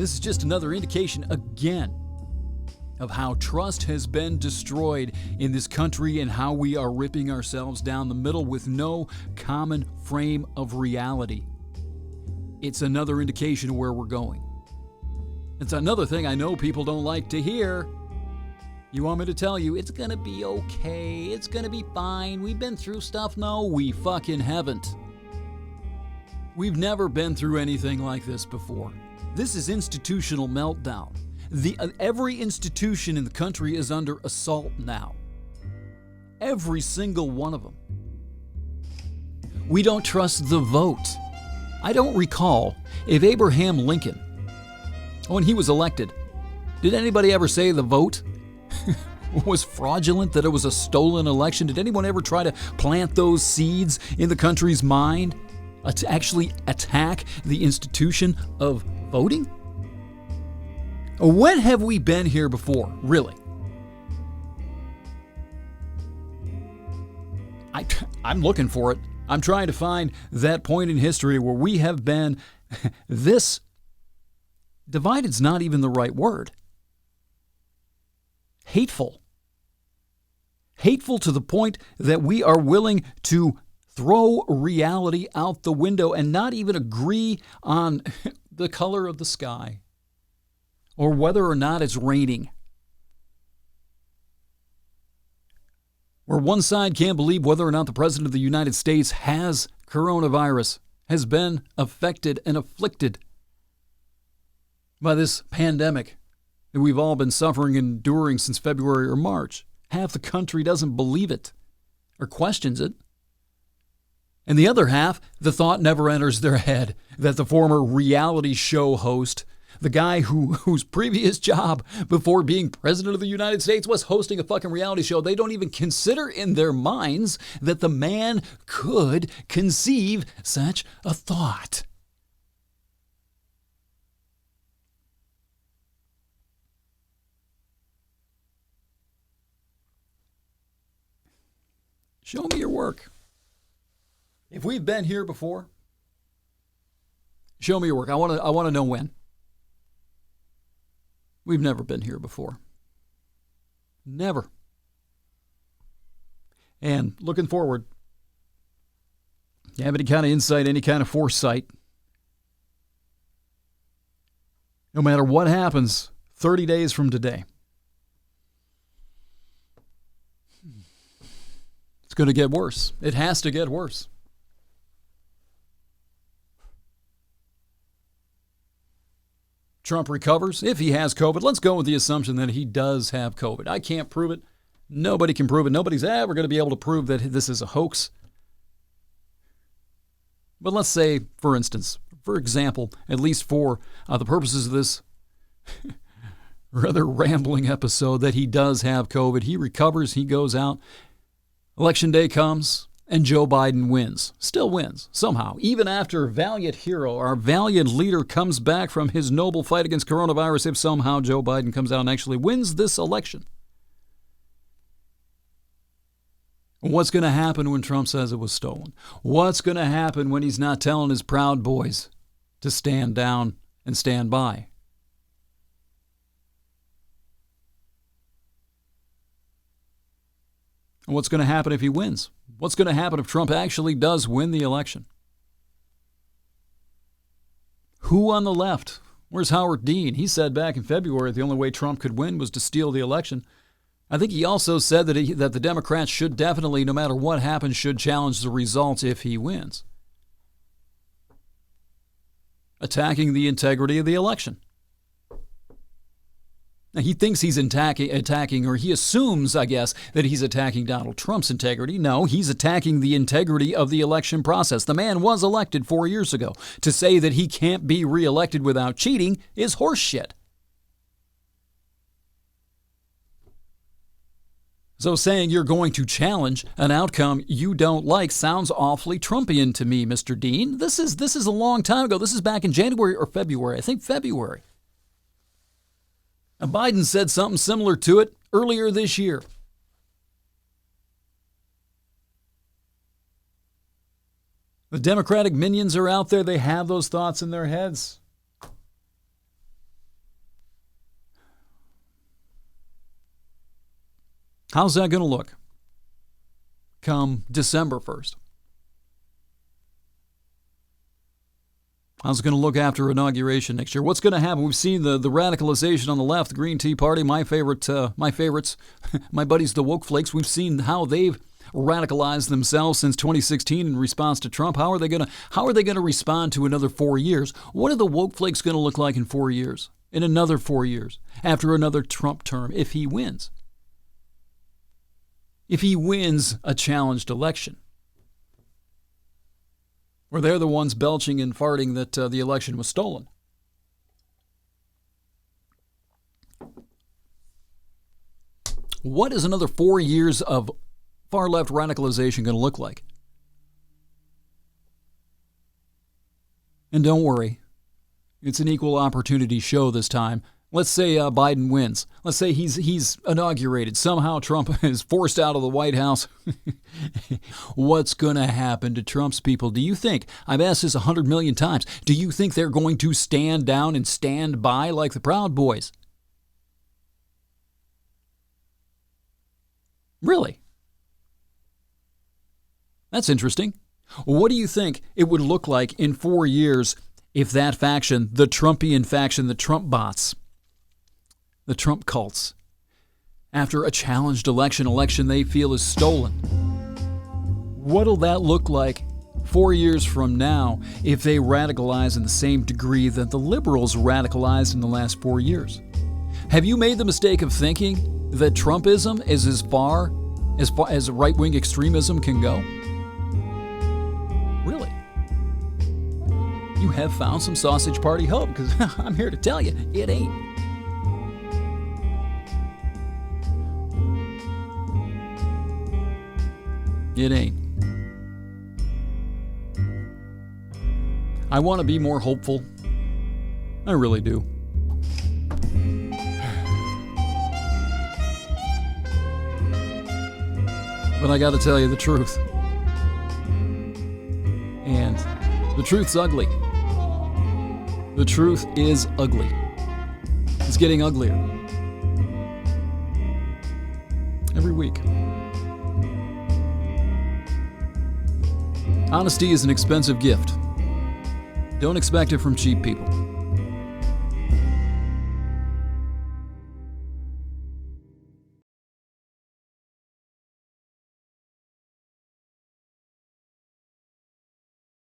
This is just another indication again of how trust has been destroyed in this country and how we are ripping ourselves down the middle with no common frame of reality. It's another indication of where we're going. It's another thing I know people don't like to hear. You want me to tell you, it's gonna be okay, it's gonna be fine, we've been through stuff? No, we fucking haven't. We've never been through anything like this before. This is institutional meltdown. Every institution in the country is under assault now. Every single one of them. We don't trust the vote. I don't recall if Abraham Lincoln, when he was elected, did anybody ever say the vote was fraudulent, that it was a stolen election? Did anyone ever try to plant those seeds in the country's mind to actually attack the institution of voting? When have we been here before, really? I'm looking for it. I'm trying to find that point in history where we have been this divided's not even the right word. Hateful. Hateful to the point that we are willing to throw reality out the window and not even agree on the color of the sky or whether or not it's raining. Where one side can't believe whether or not the President of the United States has coronavirus, has been affected and afflicted by this pandemic that we've all been suffering and enduring since February or March. Half the country doesn't believe it or questions it. And the other half, the thought never enters their head that the former reality show host, the guy whose previous job before being President of the United States was hosting a fucking reality show, they don't even consider in their minds that the man could conceive such a thought. Show me your work. If we've been here before, show me your work. I want to know when. We've never been here before. Never. And looking forward, you have any kind of insight, any kind of foresight, no matter what happens 30 days from today, it's going to get worse. It has to get worse. Trump recovers. If he has COVID, let's go with the assumption that he does have COVID. I can't prove it. Nobody can prove it. Nobody's ever going to be able to prove that this is a hoax. But let's say, for instance, for example, at least for the purposes of this rather rambling episode, that he does have COVID. He recovers. He goes out. Election day comes. And Joe Biden wins, still wins, somehow. Even after valiant hero, our valiant leader comes back from his noble fight against coronavirus, if somehow Joe Biden comes out and actually wins this election. What's going to happen when Trump says it was stolen? What's going to happen when he's not telling his Proud Boys to stand down and stand by? And what's going to happen if he wins? What's going to happen if Trump actually does win the election? Who on the left? Where's Howard Dean? He said back in February the only way Trump could win was to steal the election. I think he also said that the Democrats should definitely, no matter what happens, should challenge the results if he wins. Attacking the integrity of the election. Now, he thinks he's attacking, or he assumes, I guess, that he's attacking Donald Trump's integrity. No, he's attacking the integrity of the election process. The man was elected 4 years ago. To say that he can't be reelected without cheating is horseshit. So saying you're going to challenge an outcome you don't like sounds awfully Trumpian to me, Mr. Dean. This is a long time ago. This is back in January or February. I think February. And Biden said something similar to it earlier this year. The Democratic minions are out there. They have those thoughts in their heads. How's that going to look come December 1st? How's it going to look after inauguration next year? What's going to happen? We've seen the radicalization on the left, the Green Tea Party, my favorites, my buddies, the woke flakes. We've seen how they've radicalized themselves since 2016 in response to Trump. How are they going to respond to another 4 years? What are the woke flakes going to look like in 4 years? In another 4 years, after another Trump term, if he wins? If he wins a challenged election, where they're the ones belching and farting that the election was stolen. What is another 4 years of far-left radicalization going to look like? And don't worry, it's an equal opportunity show this time. Let's say Biden wins. Let's say he's inaugurated. Somehow Trump is forced out of the White House. What's going to happen to Trump's people? Do you think, I've asked this 100 million times, do you think they're going to stand down and stand by like the Proud Boys? Really? That's interesting. What do you think it would look like in 4 years if that faction, the Trumpian faction, the Trump bots, the Trump cults, after a challenged election they feel is stolen? What'll that look like 4 years from now if they radicalize in the same degree that the liberals radicalized in the last 4 years? Have you made the mistake of thinking that Trumpism is as far as right-wing extremism can go? Really? You have found some sausage party hope, because I'm here to tell you, it ain't. It ain't. I want to be more hopeful. I really do. But I got to tell you the truth. And the truth's ugly. The truth is ugly. It's getting uglier every week. Honesty is an expensive gift. Don't expect it from cheap people.